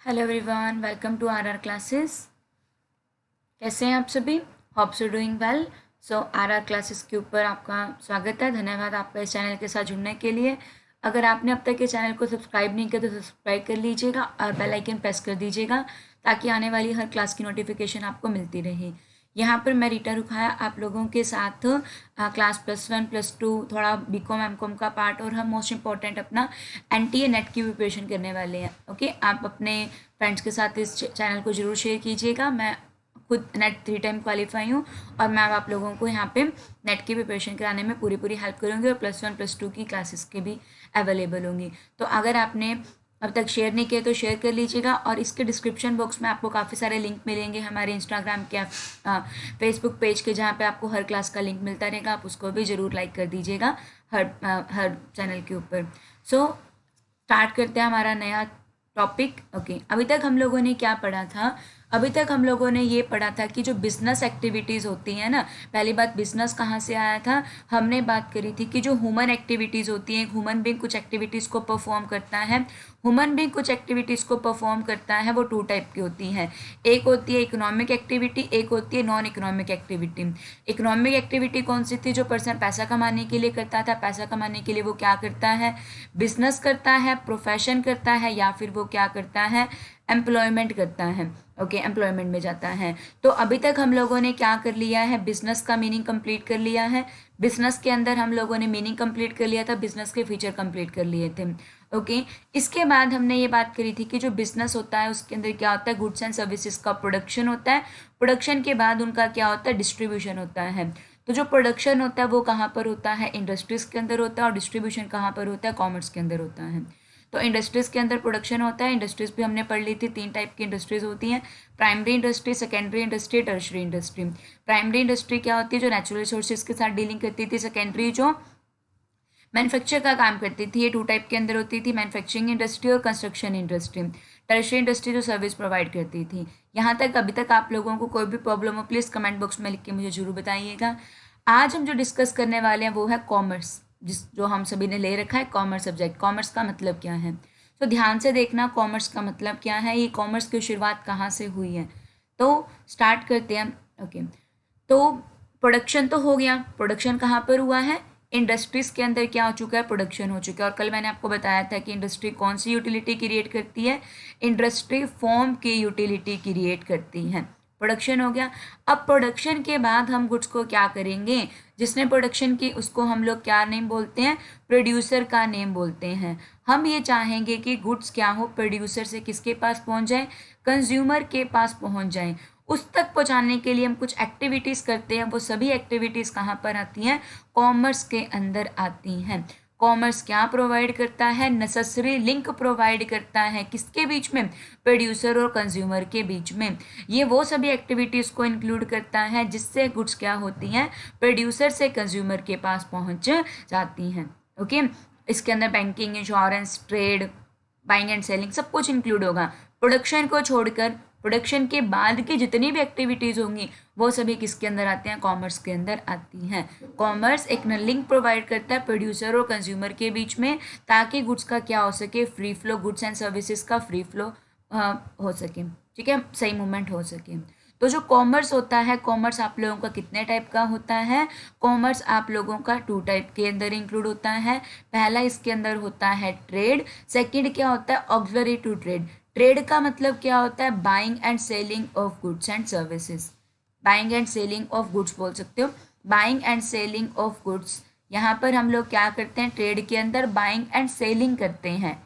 Hello everyone, welcome to R classes. कैसे हैं आप सभी? Hope so doing well. So R classes के ऊपर आपका स्वागत है। धन्यवाद आपका इस चैनल के साथ जुड़ने के लिए। अगर आपने अब तक ये चैनल को सब्सक्राइब नहीं किया तो सब्सक्राइब कर लीजिएगा और बेल आइकन प्रेस कर दीजिएगा ताकि आने वाली हर क्लास की नोटिफिकेशन आपको मिलती रहे। यहाँ पर मैं रीटा रुखाया आप लोगों के साथ क्लास +1 +2 थोड़ा बीकॉम एमकॉम का पार्ट और हम मोस्ट इम्पॉर्टेंट अपना एनटीए नेट की प्रिपरेशन करने वाले हैं। ओके, आप अपने फ्रेंड्स के साथ इस चैनल को ज़रूर शेयर कीजिएगा। मैं खुद नेट 3 टाइम क्वालिफाई हूँ और मैं आप लोगों को यहाँ पे नेट की प्रिपरेशन कराने में पूरी पूरी हेल्प करूँगी और +1 +2 की क्लासेस के भी अवेलेबल होंगी। तो अगर आपने अब तक शेयर नहीं किया तो शेयर कर लीजिएगा और इसके डिस्क्रिप्शन बॉक्स में आपको काफ़ी सारे लिंक मिलेंगे हमारे इंस्टाग्राम के, फेसबुक पेज के, जहाँ पे आपको हर क्लास का लिंक मिलता रहेगा। आप उसको भी ज़रूर लाइक कर दीजिएगा हर चैनल के ऊपर। सो स्टार्ट करते हैं हमारा नया टॉपिक। ओके, अभी तक हम लोगों ने क्या पढ़ा था? अभी तक हम लोगों ने ये पढ़ा था कि जो बिजनेस एक्टिविटीज़ होती हैं ना, पहली बात बिजनेस कहाँ से आया था? हमने बात करी थी कि जो ह्यूमन एक्टिविटीज़ होती हैं, ह्यूमन बीइंग कुछ एक्टिविटीज़ को परफॉर्म करता है। ह्यूमन बीइंग कुछ एक्टिविटीज़ को परफॉर्म करता है, वो 2 टाइप की होती हैं। एक होती है इकोनॉमिक एक्टिविटी, एक होती है non economic activity. Economic activity कौन सी थी? जो पर्सन पैसा कमाने के लिए करता था। पैसा कमाने के लिए वो क्या करता है? बिजनेस करता है, प्रोफेशन करता है, या फिर वो क्या करता है? एम्प्लॉयमेंट करता है। ओके, एम्प्लॉयमेंट में जाता है। तो अभी तक हम लोगों ने क्या कर लिया है? बिजनेस का मीनिंग कंप्लीट कर लिया है। बिजनेस के अंदर हम लोगों ने मीनिंग कंप्लीट कर लिया था, बिजनेस के फीचर कंप्लीट कर लिए थे। ओके, इसके बाद हमने ये बात करी थी कि जो बिजनेस होता है उसके अंदर क्या होता है? गुड्स एंड सर्विसेज का प्रोडक्शन होता है। प्रोडक्शन के बाद उनका क्या होता है? डिस्ट्रीब्यूशन होता है। तो जो प्रोडक्शन होता है वो कहाँ पर होता है? इंडस्ट्रीज के अंदर होता है। और डिस्ट्रीब्यूशन कहाँ पर होता है? कॉमर्स के अंदर होता है। तो इंडस्ट्रीज के अंदर प्रोडक्शन होता है। इंडस्ट्रीज भी हमने पढ़ ली थी, 3 टाइप की इंडस्ट्रीज होती हैं। Primary industry, secondary industry, tertiary industry. Primary industry क्या होती है? जो नेचुरल रिसोर्सेज के साथ डीलिंग करती थी। सेकेंडरी जो मैन्युफैक्चर का काम करती थी। ये 2 टाइप के अंदर होती थी, मैन्युफैक्चरिंग इंडस्ट्री और कंस्ट्रक्शन इंडस्ट्री। टर्शरी इंडस्ट्री जो सर्विस प्रोवाइड करती थी। यहाँ तक अभी तक आप लोगों को कोई भी प्रॉब्लम हो प्लीज़ कमेंट बॉक्स में लिख के मुझे जरूर बताइएगा। आज हम जो डिस्कस करने वाले हैं वो है कॉमर्स, जो हम सभी ने ले रखा है कॉमर्स सब्जेक्ट। कॉमर्स का मतलब क्या है? तो ध्यान से देखना, कॉमर्स का मतलब क्या है, ये कॉमर्स की शुरुआत कहाँ से हुई है। तो स्टार्ट करते हैं। ओके, तो प्रोडक्शन तो हो गया। प्रोडक्शन कहाँ पर हुआ है? इंडस्ट्रीज के अंदर क्या हो चुका है? प्रोडक्शन हो चुका है। और कल मैंने आपको बताया था कि इंडस्ट्री कौन सी यूटिलिटी क्रिएट करती है? इंडस्ट्री फॉर्म की यूटिलिटी क्रिएट करती है। प्रोडक्शन हो गया। अब प्रोडक्शन के बाद हम गुड्स को क्या करेंगे? जिसने प्रोडक्शन की उसको हम लोग क्या नेम बोलते हैं? प्रोड्यूसर का नेम बोलते हैं। हम ये चाहेंगे कि गुड्स क्या हो? प्रोड्यूसर से किसके पास पहुंच जाए? कंज्यूमर के पास पहुंच जाए। उस तक पहुंचाने के लिए हम कुछ एक्टिविटीज़ करते हैं। वो सभी एक्टिविटीज़ कहाँ पर आती हैं? कॉमर्स के अंदर आती हैं। कॉमर्स क्या प्रोवाइड करता है? नेसेसरी लिंक प्रोवाइड करता है। किसके बीच में? प्रोड्यूसर और कंज्यूमर के बीच में। ये वो सभी एक्टिविटीज़ को इंक्लूड करता है जिससे गुड्स क्या होती हैं? प्रोड्यूसर से कंज्यूमर के पास पहुंच जाती हैं। ओके, इसके अंदर banking, insurance, trade, buying and selling सब कुछ इंक्लूड होगा। प्रोडक्शन को छोड़कर प्रोडक्शन के बाद की जितनी भी एक्टिविटीज़ होंगी वो सभी किसके अंदर आते हैं? कॉमर्स के अंदर आती हैं। कॉमर्स एक लिंक प्रोवाइड करता है प्रोड्यूसर और कंज्यूमर के बीच में, ताकि गुड्स का क्या हो सके? Free flow, goods and services का फ्री फ्लो हो सके। ठीक है, सही मूवमेंट हो सके। तो जो कॉमर्स होता है, कॉमर्स आप लोगों का कितने टाइप का होता है? कॉमर्स आप लोगों का 2 टाइप के अंदर इंक्लूड होता है। पहला इसके अंदर होता है ट्रेड। सेकंड क्या होता है? Auxiliary to trade. ट्रेड का मतलब क्या होता है? Buying and selling of goods and services. Buying and selling of goods बोल सकते हो। Buying and selling of goods, यहाँ पर हम लोग क्या करते हैं? ट्रेड के अंदर बाइंग एंड सेलिंग करते हैं।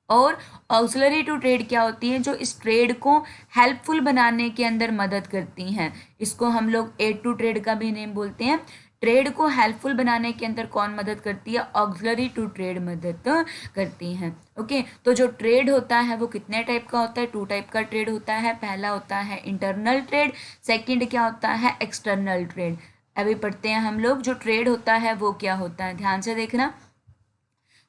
और ऑक्सिलरी टू ट्रेड क्या होती है? जो इस ट्रेड को हेल्पफुल बनाने के अंदर मदद करती हैं। इसको हम लोग एड टू ट्रेड का भी नेम बोलते हैं। ट्रेड को हेल्पफुल बनाने के अंदर कौन मदद करती है? ऑक्सिलरी टू ट्रेड मदद करती हैं। ओके, तो जो ट्रेड होता है वो कितने टाइप का होता है? 2 टाइप का ट्रेड होता है। पहला होता है इंटरनल ट्रेड, सेकंड क्या होता है? External trade. अभी पढ़ते हैं हम लोग जो ट्रेड होता है वो क्या होता है, ध्यान से देखना।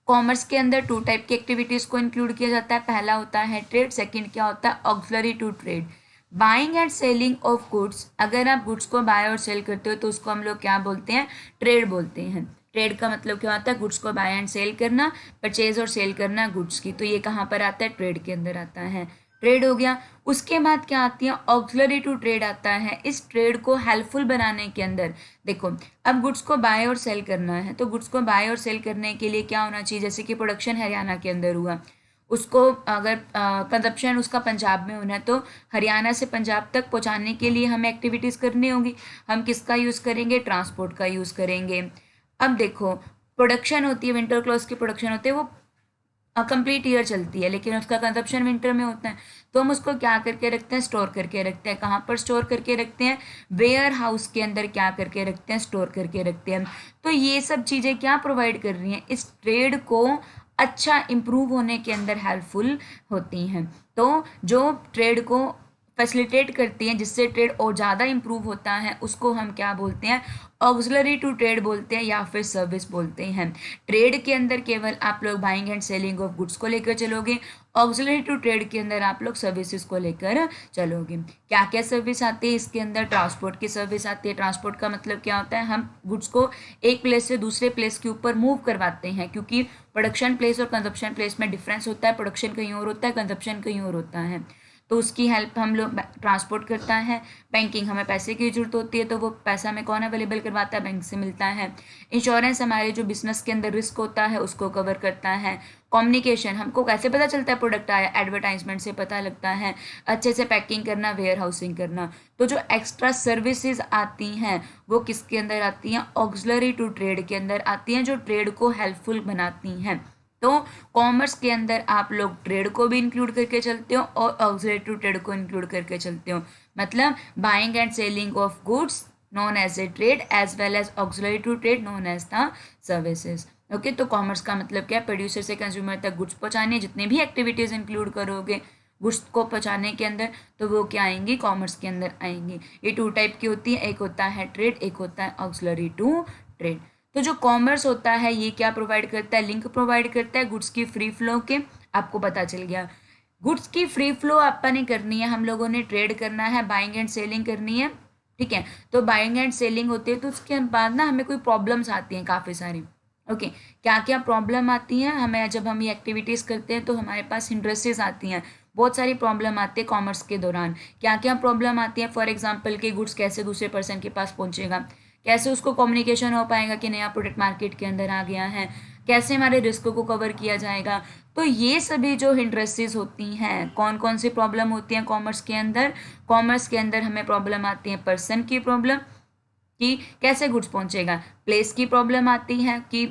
कॉमर्स के अंदर 2 टाइप की एक्टिविटीज़ को इंक्लूड किया जाता है। पहला होता है ट्रेड, सेकंड क्या होता है? Auxiliary to trade. Buying and selling of goods, अगर आप गुड्स को बाय और सेल करते हो तो उसको हम लोग क्या बोलते हैं? ट्रेड बोलते हैं। ट्रेड का मतलब क्या होता है? गुड्स को बाय एंड सेल करना, परचेज और सेल करना गुड्स की। तो ये कहाँ पर आता है? ट्रेड के अंदर आता है। ट्रेड हो गया। उसके बाद क्या आती है, ऑक्सिलरी टू ट्रेड आता है। इस ट्रेड को हेल्पफुल बनाने के अंदर देखो, अब गुड्स को बाय और सेल करना है, तो गुड्स को बाय और सेल करने के लिए क्या होना चाहिए, जैसे कि प्रोडक्शन हरियाणा के अंदर हुआ, उसको अगर कंजप्शन उसका पंजाब में होना है, तो हरियाणा से पंजाब तक पहुंचाने के लिए हमें एक्टिविटीज़ करनी होगी। हम किसका यूज़ करेंगे, ट्रांसपोर्ट का यूज़ करेंगे। अब देखो, प्रोडक्शन होती है, विंटर क्लॉथ की प्रोडक्शन होती है, वो कंप्लीट ईयर चलती है, लेकिन उसका कंजप्शन विंटर में होता है। तो हम उसको क्या करके रखते हैं, स्टोर करके रखते हैं। कहाँ पर स्टोर करके रखते हैं, वेयर हाउस के अंदर क्या करके रखते हैं, स्टोर करके रखते हैं। तो ये सब चीज़ें क्या प्रोवाइड कर रही हैं, इस ट्रेड को अच्छा इम्प्रूव होने के अंदर हेल्पफुल होती हैं। तो जो ट्रेड को फैसिलिटेट करती हैं, जिससे ट्रेड और ज़्यादा इम्प्रूव होता है, उसको हम क्या बोलते हैं, ऑक्सिलरी टू ट्रेड बोलते हैं या फिर सर्विस बोलते हैं। ट्रेड के अंदर केवल आप लोग buying and selling of goods को लेकर चलोगे, ऑक्सिलरी टू ट्रेड के अंदर आप लोग सर्विसेज को लेकर चलोगे। क्या क्या सर्विस आती है इसके अंदर, ट्रांसपोर्ट की सर्विस आती है। ट्रांसपोर्ट का मतलब क्या होता है, हम गुड्स को एक प्लेस से दूसरे प्लेस के ऊपर मूव करवाते हैं, क्योंकि प्रोडक्शन प्लेस और कंजप्शन प्लेस में डिफरेंस होता है। प्रोडक्शन कहीं और होता है, कंजप्शन कहीं और होता है, तो उसकी हेल्प हम लोग ट्रांसपोर्ट करता है। बैंकिंग, हमें पैसे की जरूरत होती है, तो वो पैसा हमें कौन अवेलेबल करवाता है, बैंक से मिलता है। इंश्योरेंस हमारे जो बिजनेस के अंदर रिस्क होता है उसको कवर करता है। कम्युनिकेशन, हमको कैसे पता चलता है प्रोडक्ट आया, एडवर्टाइजमेंट से पता लगता है। अच्छे से पैकिंग करना, वेयर हाउसिंग करना। तो जो एक्स्ट्रा सर्विसेज आती हैं वो किसके अंदर आती हैं, ऑक्सिलरी टू ट्रेड के अंदर आती हैं, जो ट्रेड को हेल्पफुल बनाती हैं। तो कॉमर्स के अंदर आप लोग ट्रेड को भी इंक्लूड करके चलते हो और ऑक्सिलरी टू ट्रेड को इंक्लूड करके चलते हो। मतलब buying and selling of goods known as a trade as well as auxiliary to trade known as the services. Okay, तो कॉमर्स का मतलब क्या है, प्रोड्यूसर से कंज्यूमर तक गुड्स पहुंचाने, जितने भी एक्टिविटीज इंक्लूड करोगे गुड्स को पहुंचाने के अंदर, तो वो क्या आएंगी, कॉमर्स के अंदर आएंगी। ये टू टाइप की होती है, एक होता है ट्रेड, एक होता है ऑक्सिलरी टू ट्रेड। तो जो कॉमर्स होता है ये क्या प्रोवाइड करता है, लिंक प्रोवाइड करता है गुड्स की फ्री फ्लो के। आपको पता चल गया, गुड्स की फ्री फ्लो आपने करनी है, हम लोगों ने ट्रेड करना है, बाइंग एंड सेलिंग करनी है, ठीक है। तो बाइंग एंड सेलिंग होती है, तो उसके बाद ना हमें कोई प्रॉब्लम्स आती हैं काफ़ी सारी। ओके, क्या क्या प्रॉब्लम आती हैं हमें, जब हम ये एक्टिविटीज़ करते हैं तो हमारे पास हिंड्रेसेस आती हैं, बहुत सारी प्रॉब्लम आती है कॉमर्स के दौरान। क्या क्या प्रॉब्लम आती है, फॉर एग्जांपल कि गुड्स कैसे दूसरे पर्सन के पास पहुंचेगा, कैसे उसको कम्युनिकेशन हो पाएगा कि नया प्रोडक्ट मार्केट के अंदर आ गया है, कैसे हमारे रिस्क को कवर किया जाएगा। तो ये सभी जो हिंड्रेसेस होती हैं, कौन कौन सी प्रॉब्लम होती हैं कॉमर्स के अंदर, कॉमर्स के अंदर हमें प्रॉब्लम आती है पर्सन की प्रॉब्लम कि कैसे गुड्स पहुंचेगा, प्लेस की प्रॉब्लम आती है कि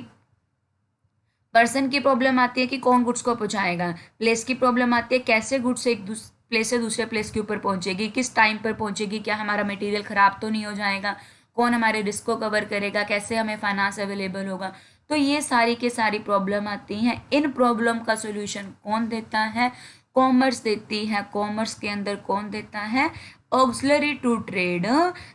पर्सन की प्रॉब्लम आती है कि कौन गुड्स को पहुंचाएगा, प्लेस की प्रॉब्लम आती है कैसे गुड्स एक प्लेस से दूसरे प्लेस के ऊपर पहुंचेगी, किस टाइम पर पहुंचेगी, क्या हमारा मटेरियल ख़राब तो नहीं हो जाएगा, कौन हमारे रिस्क को कवर करेगा, कैसे हमें फाइनेंस अवेलेबल होगा। तो ये सारी के सारी प्रॉब्लम आती हैं। इन प्रॉब्लम का सोल्यूशन कौन देता है, कॉमर्स देती है। कॉमर्स के अंदर कौन देता है, ऑक्सिलरी टू ट्रेड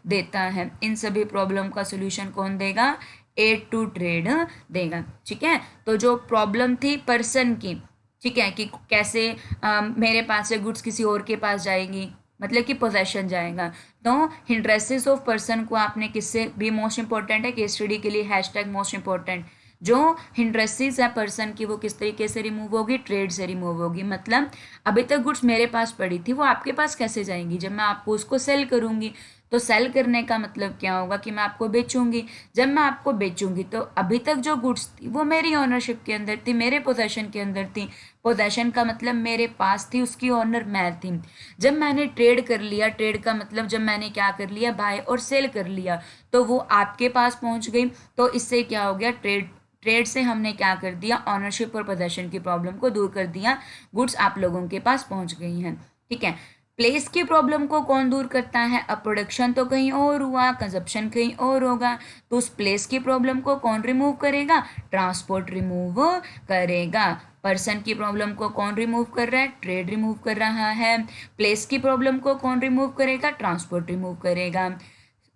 देता है। इन सभी प्रॉब्लम का सोल्यूशन कौन देगा, एड टू ट्रेड देगा, ठीक है। तो जो प्रॉब्लम थी पर्सन की, ठीक है, कि कैसे मेरे पास से गुड्स किसी और के पास जाएगी, मतलब कि पोजेशन जाएगा। तो हिंड्रेसेस ऑफ पर्सन को आपने किससे भी, मोस्ट इंपॉर्टेंट है केस स्टडी के लिए हैशटैग मोस्ट इंपॉर्टेंट, जो हिंड्रेसेस है पर्सन की वो किस तरीके से रिमूव होगी, ट्रेड से रिमूव होगी। मतलब अभी तक गुड्स मेरे पास पड़ी थी, वो आपके पास कैसे जाएंगी, जब मैं आपको उसको सेल करूंगी। तो सेल करने का मतलब क्या होगा कि मैं आपको बेचूंगी। जब मैं आपको बेचूंगी तो अभी तक जो गुड्स थी वो मेरी ऑनरशिप के अंदर थी, मेरे पोजेशन के अंदर थी। पोजेशन का मतलब मेरे पास थी, उसकी ऑनर मैं थी। जब मैंने ट्रेड कर लिया, ट्रेड का मतलब जब मैंने क्या कर लिया, बाय और सेल कर लिया, तो वो आपके पास पहुंच गई। तो इससे क्या हो गया, ट्रेड से हमने क्या कर दिया, ऑनरशिप और पोजेशन की प्रॉब्लम को दूर कर दिया, गुड्स आप लोगों के पास पहुंच गई हैं, ठीक है। प्लेस की प्रॉब्लम को कौन दूर करता है, अब प्रोडक्शन तो कहीं और हुआ, कंजप्शन कहीं और होगा, तो उस प्लेस की प्रॉब्लम को कौन रिमूव करेगा, ट्रांसपोर्ट रिमूव करेगा। पर्सन की प्रॉब्लम को कौन रिमूव कर रहा है, ट्रेड रिमूव कर रहा है। प्लेस की प्रॉब्लम को कौन रिमूव करेगा, ट्रांसपोर्ट रिमूव करेगा।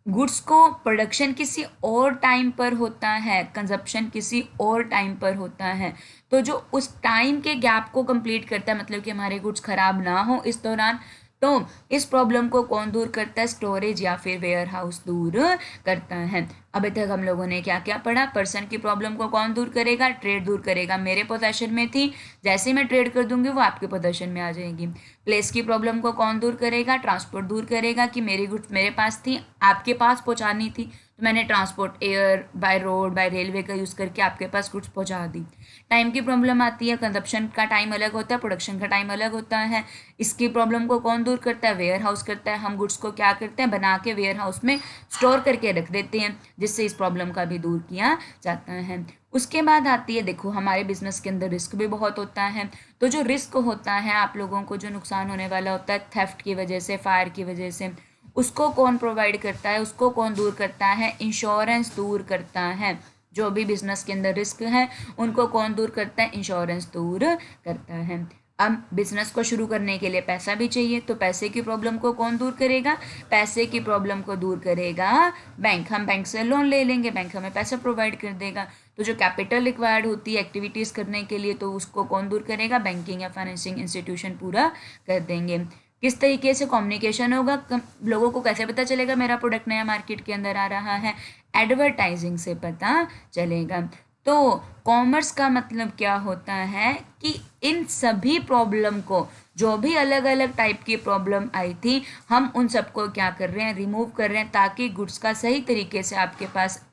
गुड्स को प्रोडक्शन किसी और टाइम पर होता है, कंजप्शन किसी और टाइम पर होता है, तो जो उस टाइम के गैप को कंप्लीट करता है, मतलब कि हमारे गुड्स खराब ना हो इस दौरान, तो इस प्रॉब्लम को कौन दूर करता है? स्टोरेज या फिर वेयर हाउस दूर करता है। अभी तक हम लोगों ने क्या क्या पढ़ा? पर्सन की प्रॉब्लम को कौन दूर करेगा? ट्रेड दूर करेगा। मेरे पोजेशन में थी, जैसे ही मैं ट्रेड कर दूंगी वो आपके पोजेशन में आ जाएगी। प्लेस की प्रॉब्लम को कौन दूर करेगा? ट्रांसपोर्ट दूर करेगा कि मेरी गुड्स मेरे पास थी, आपके पास पहुंचानी थी, तो मैंने transport air, by road, by railway का यूज़ करके आपके पास गुड्स पहुंचा दी। टाइम की प्रॉब्लम आती है, कंजप्शन का टाइम अलग होता है, प्रोडक्शन का टाइम अलग होता है। इसकी प्रॉब्लम को कौन दूर करता है? वेयर हाउस करता है। हम गुड्स को क्या करते हैं? बना के वेयर हाउस में स्टोर करके रख देते हैं, जिससे इस प्रॉब्लम का भी दूर किया जाता है। उसके बाद आती है, देखो हमारे बिजनेस के अंदर रिस्क भी बहुत होता है। तो जो रिस्क होता है, आप लोगों को जो नुकसान होने वाला होता है थेफ्ट की वजह से, फायर की वजह से, उसको कौन प्रोवाइड करता है? उसको कौन दूर करता है? इंश्योरेंस दूर करता है। जो भी बिजनेस के अंदर रिस्क है उनको कौन दूर करता है? इंश्योरेंस दूर करता है। अब बिजनेस को शुरू करने के लिए पैसा भी चाहिए, तो पैसे की प्रॉब्लम को कौन दूर करेगा? पैसे की प्रॉब्लम को दूर करेगा बैंक। हम बैंक से लोन ले लेंगे, बैंक हमें पैसा प्रोवाइड कर देगा। तो जो कैपिटल रिक्वायर्ड होती है एक्टिविटीज़ करने के लिए, तो उसको कौन दूर करेगा? बैंकिंग या फाइनेंसिंग इंस्टीट्यूशन पूरा कर देंगे। किस तरीके से कम्युनिकेशन होगा? लोगों को कैसे पता चलेगा मेरा प्रोडक्ट नया मार्केट के अंदर आ रहा है? एडवर्टाइजिंग से पता चलेगा। तो कॉमर्स का मतलब क्या होता है कि इन सभी प्रॉब्लम को, जो भी अलग अलग टाइप की प्रॉब्लम आई थी, हम उन सबको क्या कर रहे हैं? रिमूव कर रहे हैं, ताकि गुड्स का सही तरीके से आपके पास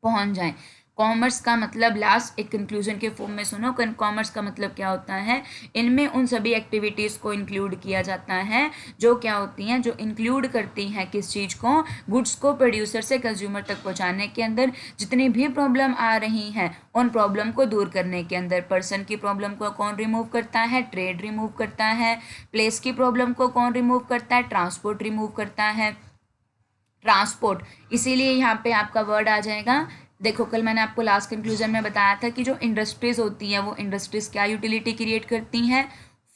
पहुंच जाए। कॉमर्स का मतलब, लास्ट एक कंक्लूजन के फॉर्म में सुनो, कॉमर्स का मतलब क्या होता है? इनमें उन सभी एक्टिविटीज़ को इंक्लूड किया जाता है जो क्या होती हैं, जो इंक्लूड करती हैं किस चीज़ को? गुड्स को प्रोड्यूसर से कंज्यूमर तक पहुंचाने के अंदर जितनी भी प्रॉब्लम आ रही हैं, उन प्रॉब्लम को दूर करने के अंदर। पर्सन की प्रॉब्लम को कौन रिमूव करता है? ट्रेड रिमूव करता है। प्लेस की प्रॉब्लम को कौन रिमूव करता है? ट्रांसपोर्ट रिमूव करता है। ट्रांसपोर्ट, इसीलिए यहाँ पे आपका वर्ड आ जाएगा। देखो कल मैंने आपको लास्ट कंक्लूजन में बताया था कि जो इंडस्ट्रीज होती हैं वो इंडस्ट्रीज क्या यूटिलिटी क्रिएट करती हैं?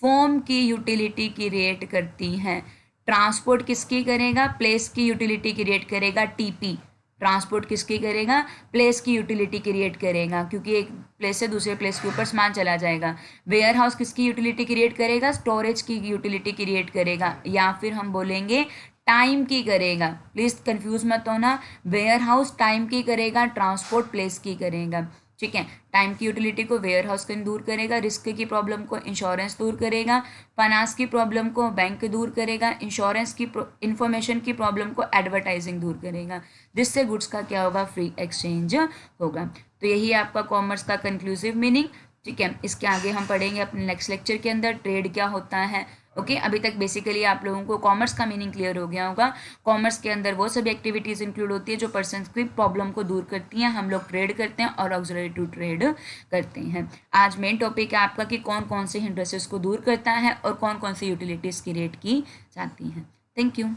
फॉर्म की यूटिलिटी क्रिएट करती हैं। ट्रांसपोर्ट किसकी करेगा? प्लेस की यूटिलिटी क्रिएट करेगा। टीपी ट्रांसपोर्ट किसकी करेगा? प्लेस की यूटिलिटी क्रिएट करेगा, क्योंकि एक प्लेस से दूसरे प्लेस के ऊपर सामान चला जाएगा। वेयर हाउस किसकी यूटिलिटी क्रिएट करेगा? स्टोरेज की यूटिलिटी क्रिएट करेगा। या फिर हम बोलेंगे टाइम की करेगा। प्लीज कंफ्यूज मत होना, वेयर हाउस टाइम की करेगा, ट्रांसपोर्ट प्लेस की करेगा। ठीक है, टाइम की यूटिलिटी को वेयर हाउस दूर करेगा, रिस्क की प्रॉब्लम को इंश्योरेंस दूर करेगा, फाइनेंस की प्रॉब्लम को बैंक दूर करेगा, इंश्योरेंस की इंफॉर्मेशन की प्रॉब्लम को एडवर्टाइजिंग दूर करेगा, जिससे गुड्स का क्या होगा? फ्री एक्सचेंज होगा। तो यही आपका कॉमर्स का कंक्लूसिव मीनिंग। ठीक है, इसके आगे हम पढ़ेंगे अपने नेक्स्ट लेक्चर के अंदर ट्रेड क्या होता है। ओके, अभी तक बेसिकली आप लोगों को कॉमर्स का मीनिंग क्लियर हो गया होगा। कॉमर्स के अंदर वो सभी एक्टिविटीज़ इंक्लूड होती है जो पर्सन की प्रॉब्लम को दूर करती हैं। हम लोग ट्रेड करते हैं और ऑक्सिलरी टू ट्रेड करते हैं। आज मेन टॉपिक है आपका कि कौन कौन से हिंड्रेसेस को दूर करता है और कौन कौन सी यूटिलिटीज़ क्रिएट की जाती हैं। Thank you.